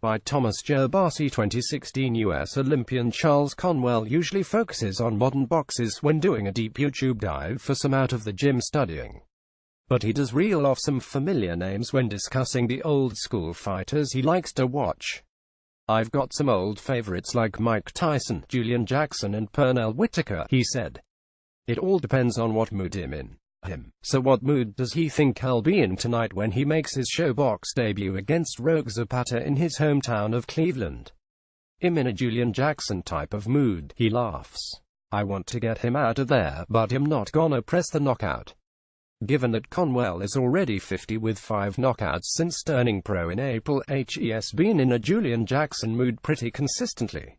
by Thomas Joe Barcy. 2016 U.S. Olympian Charles Conwell usually focuses on modern boxes when doing a deep YouTube dive for some out-of-the-gym studying. But he does reel off some familiar names when discussing the old-school fighters he likes to watch. "I've got some old favorites like Mike Tyson, Julian Jackson and Pernell Whitaker," he said. "It all depends on what mood I'm in. So what mood does he think I'll be in tonight when he makes his ShoBox debut against Rogue Zapata in his hometown of Cleveland? I'm in a Julian Jackson type of mood," he laughs. "I want to get him out of there, but I'm not gonna press the knockout." Given that Conwell is already 50 with 5 knockouts since turning pro in April, he's been in a Julian Jackson mood pretty consistently.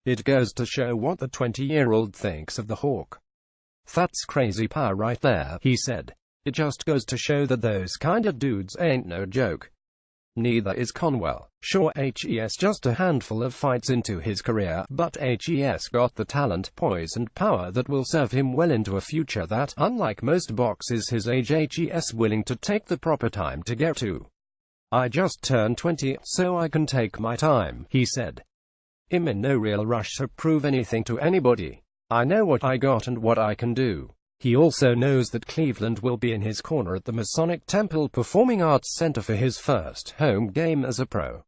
It goes to show what the 20-year-old thinks of the Hawk. "That's crazy power right there," he said. "It just goes to show that those kinda dudes ain't no joke." Neither is Conwell. Sure, he's just a handful of fights into his career, but he's got the talent, poise and power that will serve him well into a future that, unlike most boxers his age, he's willing to take the proper time to get to. "I just turned 20, so I can take my time," he said. "I'm in no real rush to prove anything to anybody. I know what I got and what I can do." He also knows that Cleveland will be in his corner at the Masonic Temple Performing Arts Center for his first home game as a pro.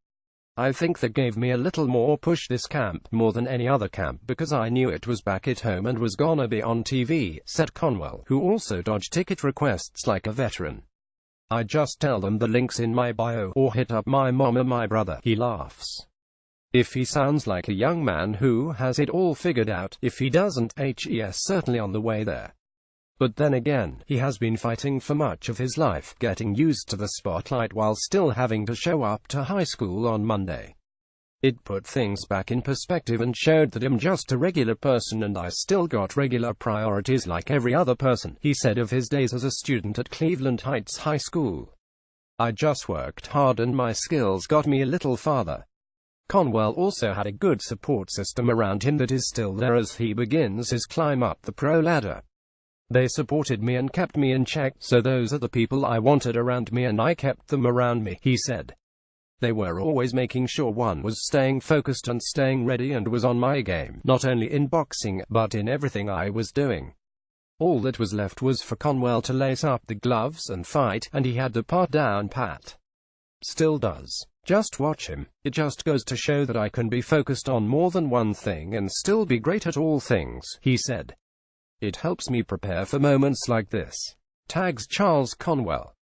"I think that gave me a little more push this camp, more than any other camp, because I knew it was back at home and was gonna be on TV," said Conwell, who also dodged ticket requests like a veteran. "I just tell them the link's in my bio, or hit up my mom or my brother," he laughs. If he sounds like a young man who has it all figured out, if he doesn't, he's certainly on the way there. But then again, he has been fighting for much of his life, getting used to the spotlight while still having to show up to high school on Monday. "It put things back in perspective and showed that I'm just a regular person and I still got regular priorities like every other person," he said of his days as a student at Cleveland Heights High School. "I just worked hard and my skills got me a little farther." Conwell also had a good support system around him that is still there as he begins his climb up the pro ladder. "They supported me and kept me in check, so those are the people I wanted around me and I kept them around me," he said. "They were always making sure one was staying focused and staying ready and was on my game, not only in boxing, but in everything I was doing." All that was left was for Conwell to lace up the gloves and fight, and he had the part down pat. Still does. "Just watch him. It just goes to show that I can be focused on more than one thing and still be great at all things," he said. "It helps me prepare for moments like this." Tags Charles Conwell.